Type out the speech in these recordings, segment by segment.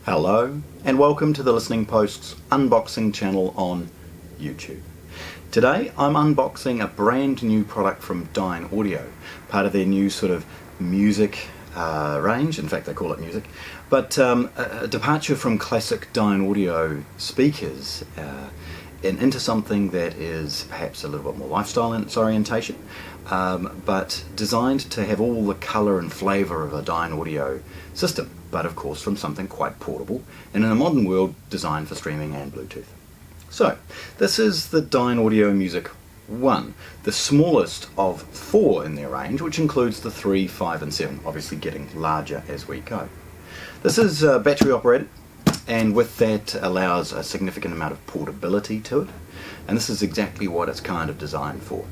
Hello and welcome to the Listening Post's unboxing channel on YouTube. Today I'm unboxing a brand new product from Dynaudio, part of their new sort of music range. In fact, they call it music, but a departure from classic Dynaudio speakers and into something that is perhaps a little bit more lifestyle in its orientation, but designed to have all the colour and flavour of a Dynaudio system, but of course from something quite portable and in a modern world designed for streaming and Bluetooth. So this is the Dynaudio Music 1, the smallest of 4 in their range, which includes the 3, 5 and 7, obviously getting larger as we go. This is battery operated, and with that allows a significant amount of portability to it, and this is exactly what it's kind of designed for.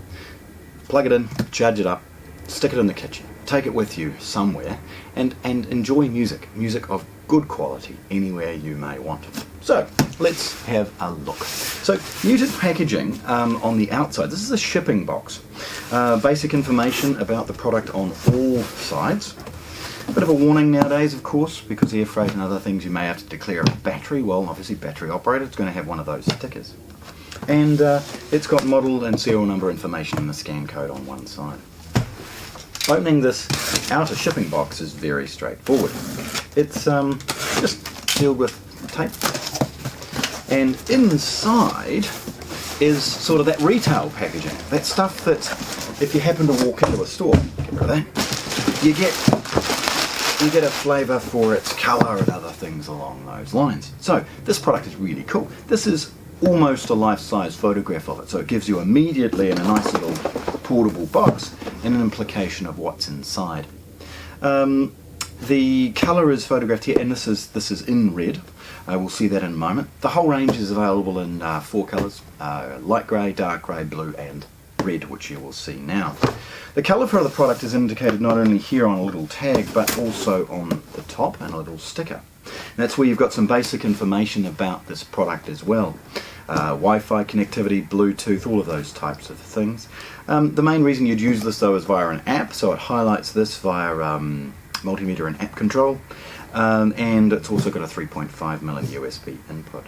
Plug it in, charge it up, stick it in the kitchen, take it with you somewhere, and enjoy music of good quality anywhere you may want it. So let's have a look. So muted packaging on the outside. This is a shipping box. Basic information about the product on all sides. A bit of a warning nowadays, of course, because air freight and other things you may have to declare a battery. Well, obviously battery operated, it's going to have one of those stickers. And it's got model and serial number information and the scan code on one side. Opening this outer shipping box is very straightforward. It's just sealed with tape, and inside is sort of that retail packaging, that stuff that if you happen to walk into a store, get rid of that, you get a flavour for its colour and other things along those lines. So this product is really cool. This is almost a life-size photograph of it, so it gives you immediately in a nice little portable box and an implication of what's inside. The colour is photographed here, and this is in red. We'll see that in a moment. The whole range is available in 4 colours, light grey, dark grey, blue and red, which you will see now. The colour for the product is indicated not only here on a little tag, but also on the top and a little sticker. And that's where you've got some basic information about this product as well. Wi-Fi connectivity, Bluetooth, all of those types of things. The main reason you'd use this though is via an app, so it highlights this via multimeter and app control, and it's also got a 3.5mm USB input.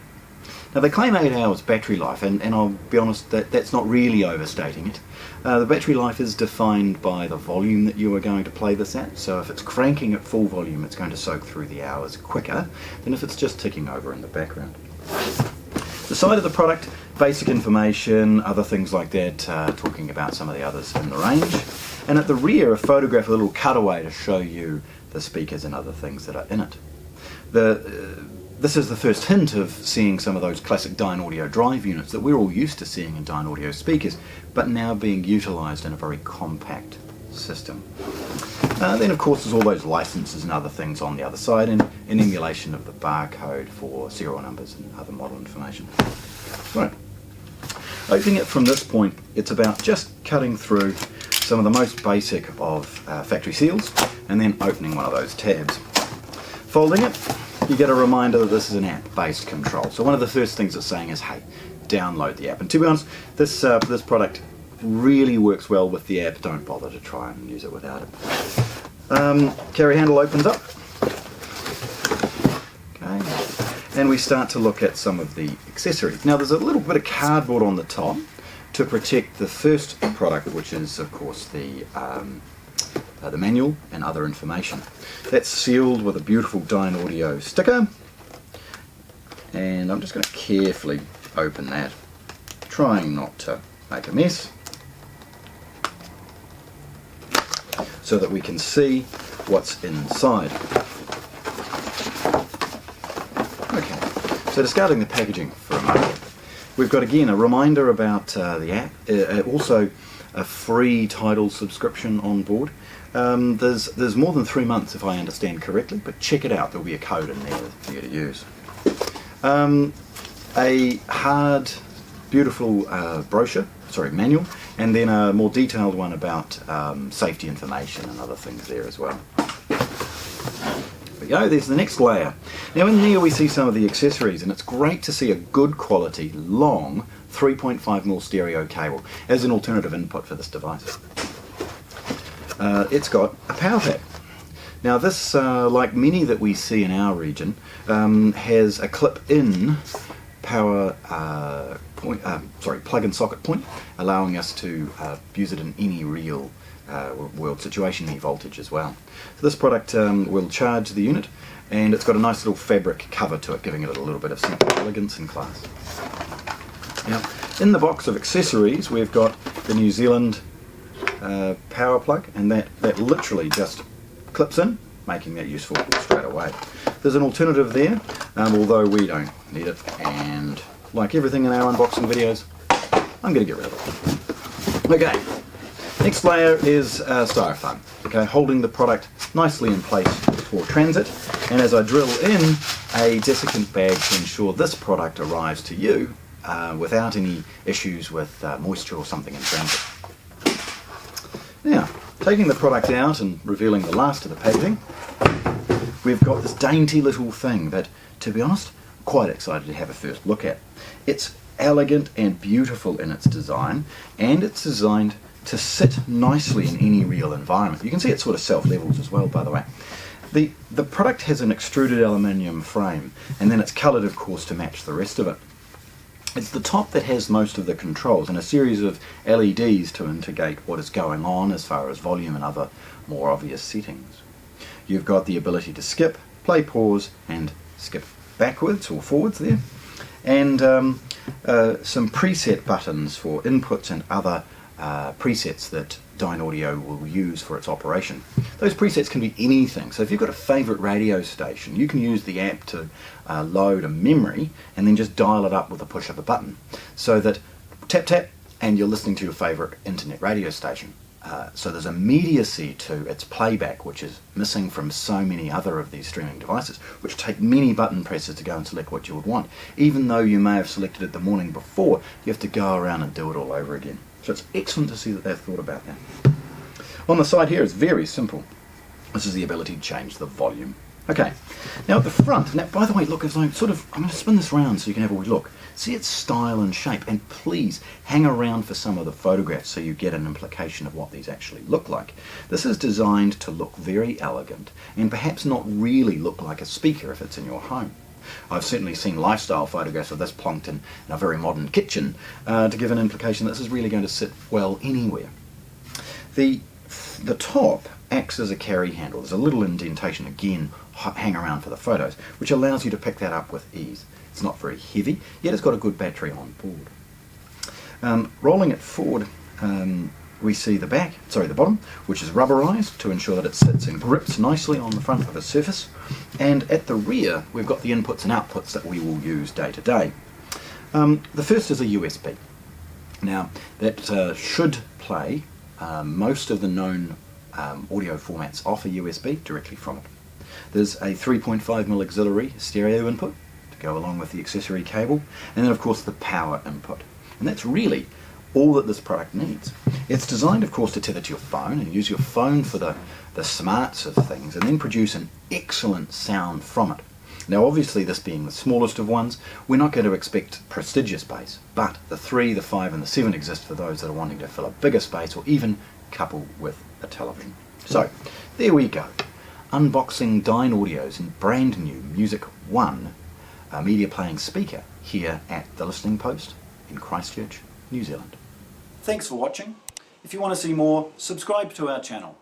Now they claim 8 hours battery life, and I'll be honest, that's not really overstating it. The battery life is defined by the volume that you are going to play this at, so if it's cranking at full volume it's going to soak through the hours quicker than if it's just ticking over in the background. The side of the product, basic information, other things like that, talking about some of the others in the range. And at the rear, a photograph, a little cutaway to show you the speakers and other things that are in it. This is the first hint of seeing some of those classic Dynaudio drive units that we're all used to seeing in Dynaudio speakers, but now being utilised in a very compact system. Then of course there's all those licenses and other things on the other side, and an emulation of the barcode for serial numbers and other model information. Right. Opening it from this point, it's about just cutting through some of the most basic of factory seals and then opening one of those tabs. Folding it, you get a reminder that this is an app-based control. So one of the first things it's saying is, hey, download the app. And to be honest, this product really works well with the app. Don't bother to try and use it without it. Carry handle opens up. Okay, and we start to look at some of the accessories. Now there's a little bit of cardboard on the top to protect the first product, which is of course the manual and other information. That's sealed with a beautiful Dynaudio sticker, and I'm just going to carefully open that, trying not to make a mess, so that we can see what's inside. Okay, so discarding the packaging for a moment, we've got again a reminder about the app, also a free Tidal subscription on board. There's more than 3 months if I understand correctly, but check it out, there'll be a code in there for you to use. A hard, beautiful manual, and then a more detailed one about safety information and other things there as well. There we go, there's the next layer. Now in there we see some of the accessories, and it's great to see a good quality, long 3.5mm stereo cable as an alternative input for this device. It's got a power pack. Now this, like many that we see in our region, has a clip-in power plug-in socket point, allowing us to use it in any real world situation, any voltage as well. So this product will charge the unit, and it's got a nice little fabric cover to it, giving it a little bit of simple elegance and class. Now, in the box of accessories, we've got the New Zealand power plug, and that literally just clips in, making that useful straight away. There's an alternative there, although we don't need it, and like everything in our unboxing videos, I'm going to get rid of it. Okay, next layer is styrofoam, okay, holding the product nicely in place for transit, and as I drill in a desiccant bag to ensure this product arrives to you without any issues with moisture or something in transit. Now, taking the product out and revealing the last of the packaging, we've got this dainty little thing that, to be honest, I'm quite excited to have a first look at. It's elegant and beautiful in its design, and it's designed to sit nicely in any real environment. You can see it sort of self-levels as well, by the way. The product has an extruded aluminium frame, and then it's coloured, of course, to match the rest of it. It's the top that has most of the controls and a series of LEDs to indicate what is going on as far as volume and other more obvious settings. You've got the ability to skip, play, pause, and skip backwards or forwards there, and some preset buttons for inputs and other presets that Dynaudio will use for its operation. Those presets can be anything, so if you've got a favourite radio station, you can use the app to load a memory and then just dial it up with a push of a button, so that tap tap and you're listening to your favourite internet radio station. So there's immediacy to its playback, which is missing from so many other of these streaming devices, which take many button presses to go and select what you would want. Even though you may have selected it the morning before, you have to go around and do it all over again. So it's excellent to see that they've thought about that. On the side here, it's very simple. This is the ability to change the volume. Okay, now at the front, now by the way, look, as I'm going to spin this around so you can have a wee look. See its style and shape, and please hang around for some of the photographs so you get an implication of what these actually look like. This is designed to look very elegant, and perhaps not really look like a speaker if it's in your home. I've certainly seen lifestyle photographs of this plonked in a very modern kitchen to give an implication that this is really going to sit well anywhere. The top acts as a carry handle. There's a little indentation, again, hang around for the photos, which allows you to pick that up with ease. It's not very heavy, yet it's got a good battery on board. Rolling it forward, we see the bottom, which is rubberized to ensure that it sits and grips nicely on the front of a surface. And at the rear, we've got the inputs and outputs that we will use day to day. The first is a USB. Now, that should play most of the known audio formats off a USB directly from it. There's a 3.5mm auxiliary stereo input to go along with the accessory cable, and then of course the power input. And that's really all that this product needs. It's designed, of course, to tether to your phone and use your phone for the smarts of things, and then produce an excellent sound from it. Now obviously, this being the smallest of ones, we're not going to expect prestigious bass, but the 3, the 5 and the 7 exist for those that are wanting to fill a bigger space or even couple with a television. So there we go, unboxing Dynaudio's brand new Music 1 media playing speaker here at the Listening Post in Christchurch, New Zealand. Thanks for watching. If you want to see more, subscribe to our channel.